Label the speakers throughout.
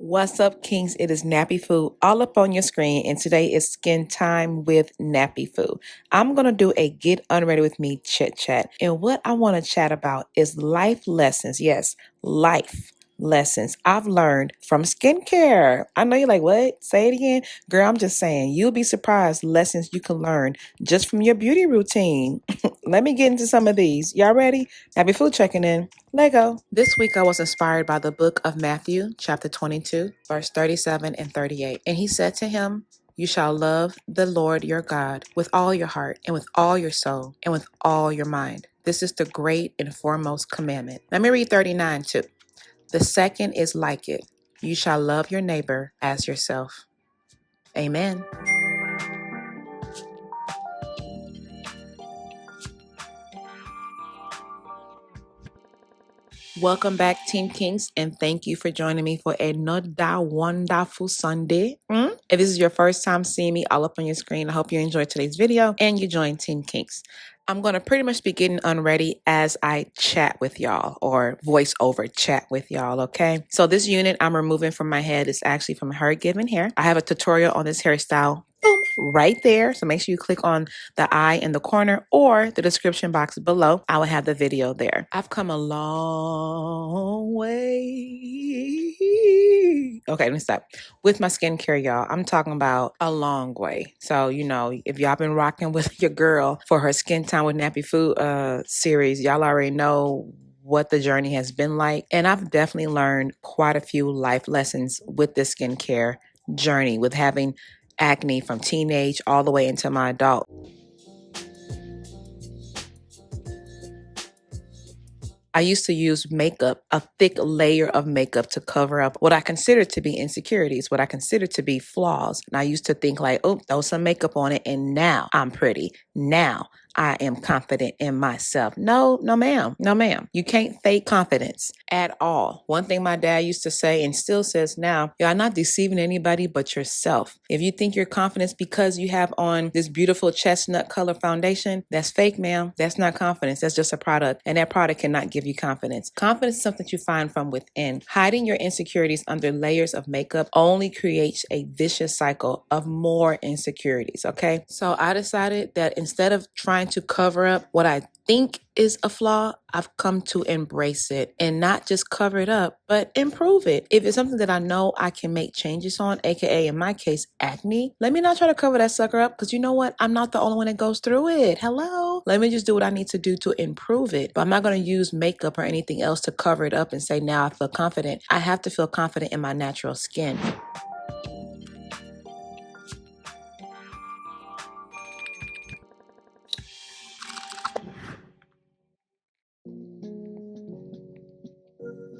Speaker 1: What's up, Kings? It is Nappy Food all up on your screen, and today is Skin Time with Nappy Food. I'm going to do a Get Unready with Me chit chat, and what I want to chat about is life lessons. Yes, life lessons I've learned from skincare. I know you're like, what? Say it again. Girl, I'm just saying, you'll be surprised lessons you can learn just from your beauty routine. Let me get into some of these. Y'all ready? Nappy Food checking in. Lego. This week I was inspired by the book of Matthew, chapter 22, verse 37 and 38. And he said to him, "You shall love the Lord your God with all your heart and with all your soul and with all your mind. This is the great and foremost commandment." Let me read 39 too. "The second is like it. You shall love your neighbor as yourself." Amen. Welcome back, Team Kings, and thank you for joining me for another wonderful Sunday. If this is your first time seeing me all up on your screen, I hope you enjoyed today's video and you joined Team Kings. I'm going to pretty much be getting unready as I chat with y'all or voice over chat with y'all, okay? So this unit I'm removing from my head is actually from Her Given Hair. I have a tutorial on this hairstyle, boom, right there. So make sure you click on the eye in the corner or the description box below. I will have the video there. I've come a long way. Okay, let me stop. With my skincare, y'all, I'm talking about a long way. So, if y'all been rocking with your girl for her Skin Time with Nappy Food series, y'all already know what the journey has been like. And I've definitely learned quite a few life lessons with this skincare journey, with having acne from teenage all the way into my adult. I used to use makeup, a thick layer of makeup to cover up what I considered to be insecurities, what I considered to be flaws. And I used to think like, oh, throw some makeup on it and now I'm pretty. Now I am confident in myself. No, ma'am. No, ma'am. You can't fake confidence at all. One thing my dad used to say and still says now, you're not deceiving anybody but yourself. If you think you're confident because you have on this beautiful chestnut color foundation, that's fake, ma'am. That's not confidence. That's just a product. And that product cannot give you confidence. Confidence is something you find from within. Hiding your insecurities under layers of makeup only creates a vicious cycle of more insecurities, okay? So I decided that instead of trying to cover up what I think is a flaw, I've come to embrace it and not just cover it up, but improve it. If it's something that I know I can make changes on, aka in my case, acne, let me not try to cover that sucker up because you know what? I'm not the only one that goes through it. Hello? Let me just do what I need to do to improve it. But I'm not going to use makeup or anything else to cover it up and say, now I feel confident. I have to feel confident in my natural skin.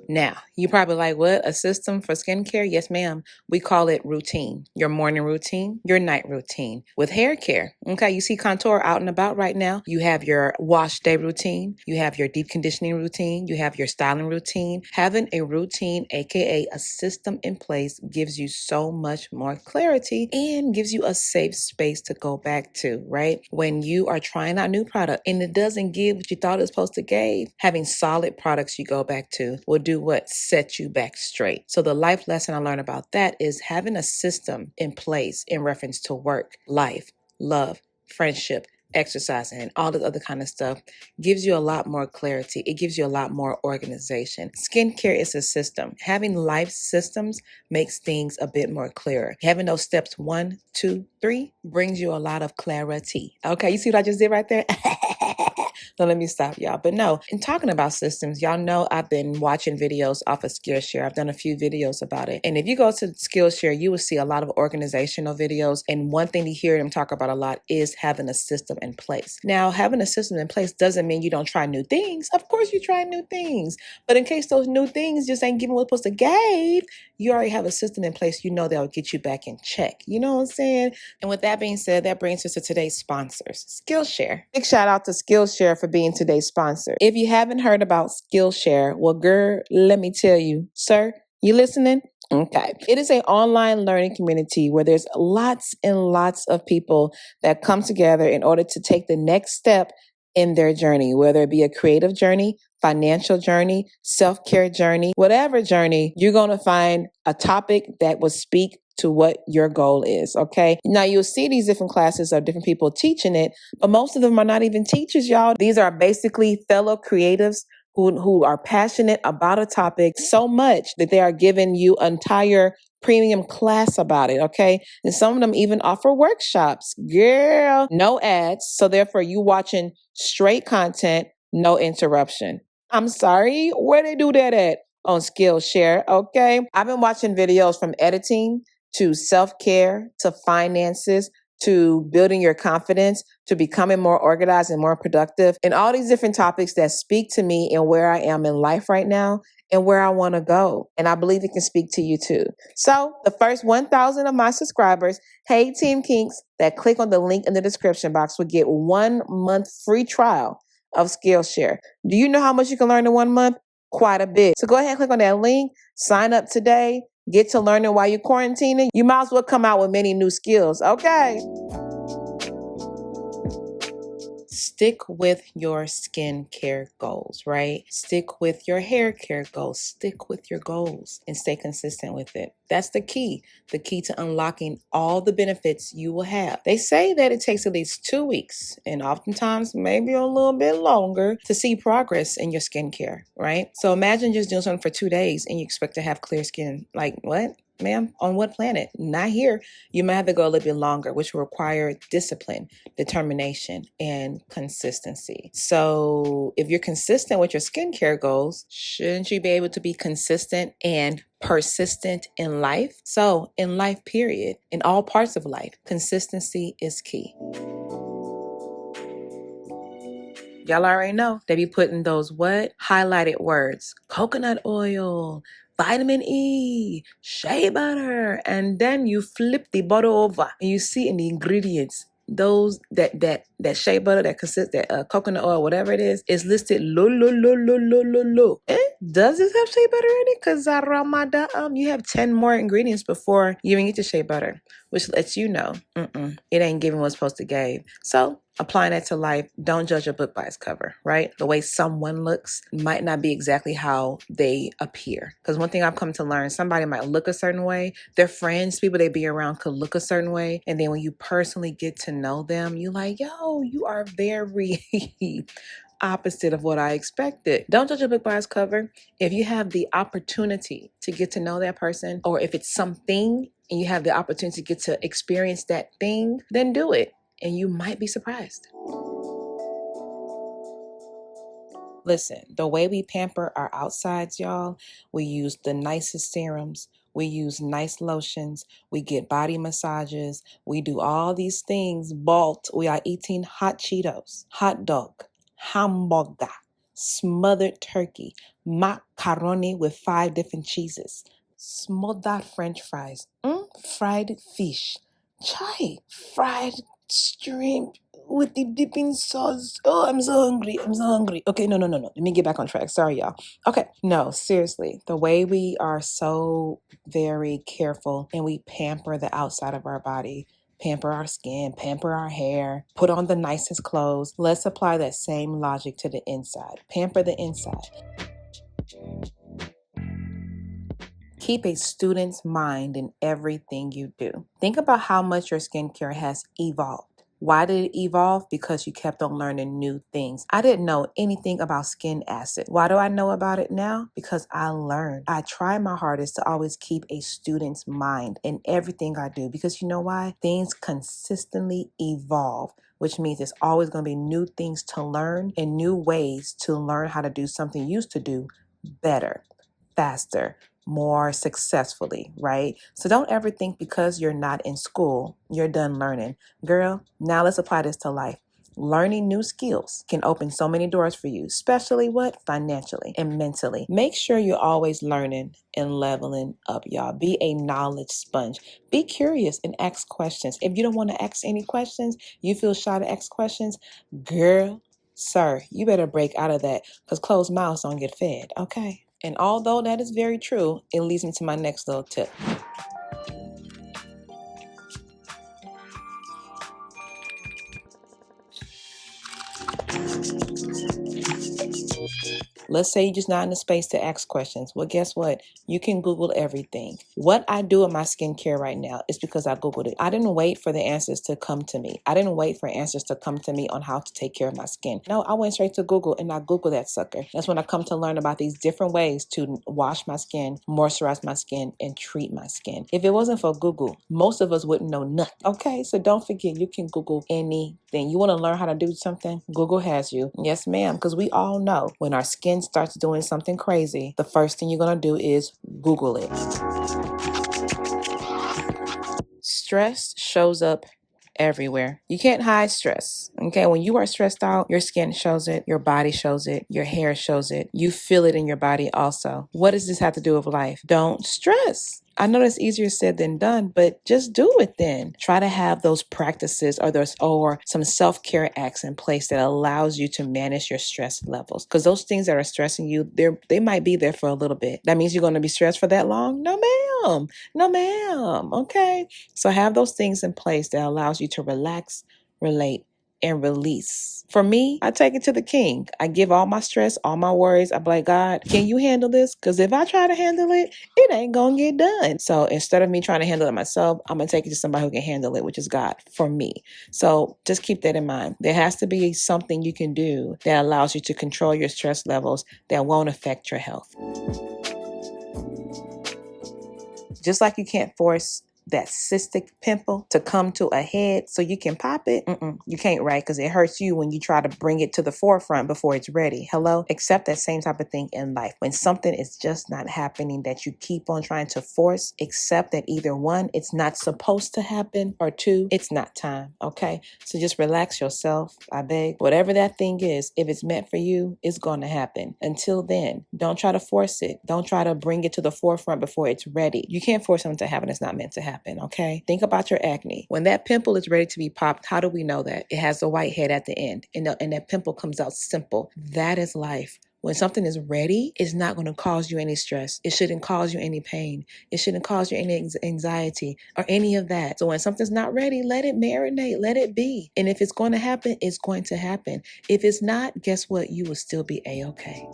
Speaker 1: Now, you probably like, what? A system for skincare? Yes, ma'am. We call it routine. Your morning routine, your night routine. With hair care, okay, you see contour out and about right now. You have your wash day routine. You have your deep conditioning routine. You have your styling routine. Having a routine, aka a system in place, gives you so much more clarity and gives you a safe space to go back to, right? When you are trying out new product and it doesn't give what you thought it was supposed to give, having solid products you go back to will do what? Set you back straight. So the life lesson I learned about that is having a system in place in reference to work, life, love, friendship, exercising, and all this other kind of stuff gives you a lot more clarity. It gives you a lot more organization. Skincare is a system. Having life systems makes things a bit more clearer. Having those steps 1, 2, 3 brings you a lot of clarity. Okay, you see what I just did right there? So let me stop y'all. But no, in talking about systems, y'all know I've been watching videos off of Skillshare. I've done a few videos about it. And if you go to Skillshare, you will see a lot of organizational videos. And one thing you hear them talk about a lot is having a system in place. Now, having a system in place doesn't mean you don't try new things. Of course you try new things. But in case those new things just ain't giving what it's supposed to give, you already have a system in place. You know that'll get you back in check. You know what I'm saying? And with that being said, that brings us to today's sponsors, Skillshare. Big shout out to Skillshare for being today's sponsor. If you haven't heard about Skillshare, well, girl, let me tell you, sir, you listening? Okay. It is an online learning community where there's lots and lots of people that come together in order to take the next step in their journey, whether it be a creative journey, financial journey, self-care journey, whatever journey, you're going to find a topic that will speak to what your goal is, okay? Now you'll see these different classes of different people teaching it, but most of them are not even teachers, y'all. These are basically fellow creatives who are passionate about a topic so much that they are giving you an entire premium class about it, okay? And some of them even offer workshops. Girl, no ads. So therefore you watching straight content, no interruption. I'm sorry, where they do that at? On Skillshare, okay? I've been watching videos from editing to self-care to finances to building your confidence to becoming more organized and more productive, and all these different topics that speak to me and where I am in life right now and where I want to go. And I believe it can speak to you too. So the first 1,000 of my subscribers, hey Team Kinks, that click on the link in the description box will get 1 month free trial of Skillshare. Do you know how much you can learn in 1 month? Quite a bit. So go ahead and click on that link, sign up today, get to learning while you're quarantining. You might as well come out with many new skills, okay? Stick with your skincare goals, right? Stick with your hair care goals. Stick with your goals and stay consistent with it. That's the key to unlocking all the benefits you will have. They say that it takes at least 2 weeks and oftentimes maybe a little bit longer to see progress in your skincare, right? So imagine just doing something for 2 days and you expect to have clear skin. Like, what? Ma'am, on what planet? Not here. You might have to go a little bit longer, which will require discipline, determination, and consistency. So if you're consistent with your skincare goals, shouldn't you be able to be consistent and persistent in life? So in life, period, in all parts of life, consistency is key. Y'all already know they be putting those what? Highlighted words. Coconut oil, vitamin E, shea butter. And then you flip the bottle over and you see in the ingredients, those that shea butter that consists that coconut oil, whatever it is listed low. Does this have shea butter in it? Because you have 10 more ingredients before you even get to shea butter, which lets you know it ain't giving what's supposed to give. So applying that to life, don't judge a book by its cover, right? The way someone looks might not be exactly how they appear. Because one thing I've come to learn, somebody might look a certain way. Their friends, people they be around could look a certain way. And then when you personally get to know them, you like, yo, you are very opposite of what I expected. Don't judge a book by its cover. If you have the opportunity to get to know that person, or if it's something and you have the opportunity to get to experience that thing, then do it. And you might be surprised. Listen, the way we pamper our outsides, y'all, we use the nicest serums. We use nice lotions. We get body massages. We do all these things. But we are eating hot Cheetos, hot dog, hamburger, smothered turkey, macaroni with 5 different cheeses, smothered French fries, fried fish, fried shrimp with the dipping sauce. Oh, I'm so hungry. Okay, no. Let me get back on track. Sorry, y'all. Okay, no, seriously. The way we are so very careful and we pamper the outside of our body, pamper our skin, pamper our hair, put on the nicest clothes. Let's apply that same logic to the inside. Pamper the inside. Keep a student's mind in everything you do. Think about how much your skincare has evolved. Why did it evolve? Because you kept on learning new things. I didn't know anything about skin acid. Why do I know about it now? Because I learned. I try my hardest to always keep a student's mind in everything I do. Because you know why? Things consistently evolve, which means there's always going to be new things to learn and new ways to learn how to do something you used to do better, faster, more successfully, right? So don't ever think because you're not in school, you're done learning. Girl, now let's apply this to life. Learning new skills can open so many doors for you, especially what? Financially and mentally. Make sure you're always learning and leveling up, y'all. Be a knowledge sponge. Be curious and ask questions. If you don't want to ask any questions, you feel shy to ask questions, girl, sir, you better break out of that because closed mouths don't get fed, okay? And although that is very true, it leads me to my next little tip. Let's say you're just not in the space to ask questions. Well, guess what? You can Google everything. What I do in my skincare right now is because I Googled it. I didn't wait for the answers to come to me. I didn't wait for answers to come to me on how to take care of my skin. No, I went straight to Google and I Googled that sucker. That's when I come to learn about these different ways to wash my skin, moisturize my skin, and treat my skin. If it wasn't for Google, most of us wouldn't know nothing. Okay, so don't forget you can Google anything. You want to learn how to do something? Google has you. Yes, ma'am, because we all know when our skin starts doing something crazy, the first thing you're going to do is Google it. Stress shows up everywhere. You can't hide stress. Okay, when you are stressed out, your skin shows it, your body shows it, your hair shows it. You feel it in your body also. What does this have to do with life? Don't stress. I know that's easier said than done, but just do it then. Try to have those practices or some self-care acts in place that allows you to manage your stress levels. Because those things that are stressing you, they might be there for a little bit. That means you're going to be stressed for that long? No, ma'am. No, ma'am. Okay. So have those things in place that allows you to relax, relate, and release. For me, I take it to the king. I give all my stress, all my worries. I'm like, God, can you handle this? Because if I try to handle it, it ain't going to get done. So instead of me trying to handle it myself, I'm going to take it to somebody who can handle it, which is God for me. So just keep that in mind. There has to be something you can do that allows you to control your stress levels that won't affect your health. Just like you can't force that cystic pimple to come to a head so you can pop it. You can't, right? Because it hurts you when you try to bring it to the forefront before it's ready. Hello? Accept that same type of thing in life. When something is just not happening that you keep on trying to force, accept that either one, it's not supposed to happen, or two, it's not time. Okay? So just relax yourself. I beg. Whatever that thing is, if it's meant for you, it's going to happen. Until then, don't try to force it. Don't try to bring it to the forefront before it's ready. You can't force something to happen that's not meant to happen. Okay? Think about your acne. When that pimple is ready to be popped, how do we know that? It has a white head at the end, and that pimple comes out simple. That is life. When something is ready, it's not going to cause you any stress. It shouldn't cause you any pain. It shouldn't cause you any anxiety or any of that. So when something's not ready, let it marinate, let it be. And if it's going to happen, it's going to happen. If it's not, guess what? You will still be A-okay.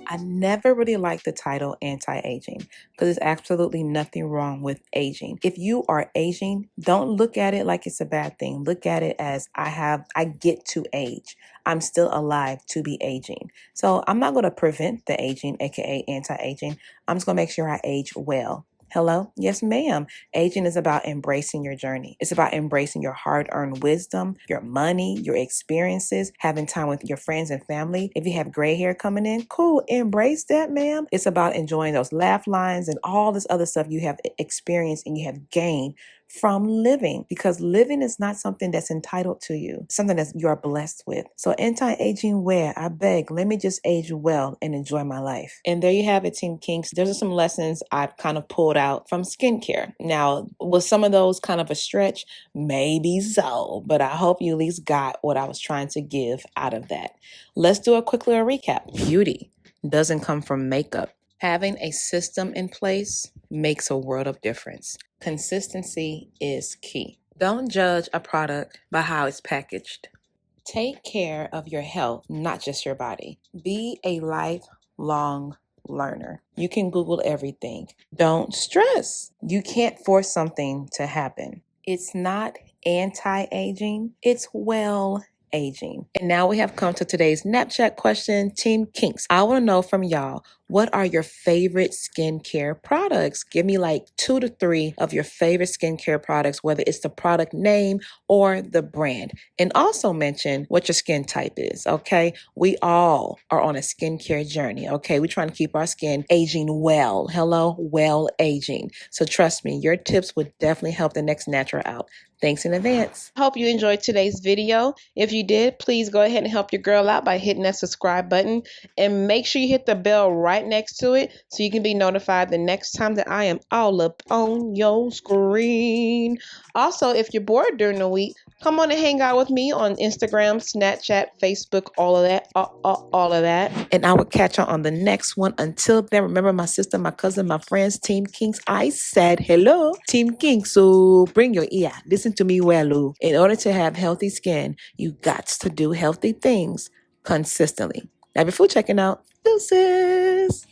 Speaker 1: I never really liked the title anti-aging because there's absolutely nothing wrong with aging. If you are aging, don't look at it like it's a bad thing. Look at it as I get to age. I'm still alive to be aging. So I'm not going to prevent the aging, aka anti-aging. I'm just going to make sure I age well. Hello? Yes, ma'am. Aging is about embracing your journey. It's about embracing your hard-earned wisdom, your money, your experiences, having time with your friends and family. If you have gray hair coming in, cool. Embrace that, ma'am. It's about enjoying those laugh lines and all this other stuff you have experienced and you have gained from living, because living is not something that's entitled to you, something that you are blessed with. So anti-aging wear, I beg, let me just age well and enjoy my life. And there you have it, Team Kinks. Those are some lessons I've kind of pulled out from skincare. Now, was some of those kind of a stretch? Maybe so, but I hope you at least got what I was trying to give out of that. Let's do a quick little recap. Beauty doesn't come from makeup. Having a system in place makes a world of difference. Consistency is key. Don't judge a product by how it's packaged. Take care of your health, not just your body. Be a lifelong learner. You can Google everything. Don't stress. You can't force something to happen. It's not anti-aging, it's well-aging. And now we have come to today's Napchat question, Team Kinks. I want to know from y'all, what are your favorite skincare products? Give me like 2 to 3 of your favorite skincare products, whether it's the product name or the brand. And also mention what your skin type is, okay? We all are on a skincare journey, okay? We're trying to keep our skin aging well. Hello, well aging. So trust me, your tips would definitely help the next natural out. Thanks in advance. Hope you enjoyed today's video. If you did, please go ahead and help your girl out by hitting that subscribe button, and make sure you hit the bell right next to it so you can be notified the next time that I am all up on your screen. Also, if you're bored during the week, come on and hang out with me on Instagram, Snapchat, Facebook, all of that, all of that. And I will catch you on the next one. Until then, remember my sister, my cousin, my friends, Team Kinks. I said hello, Team Kinks. So bring your ear. Listen to me well, Lou. In order to have healthy skin, you got to do healthy things. consistently. Happy food checking out. Deuces.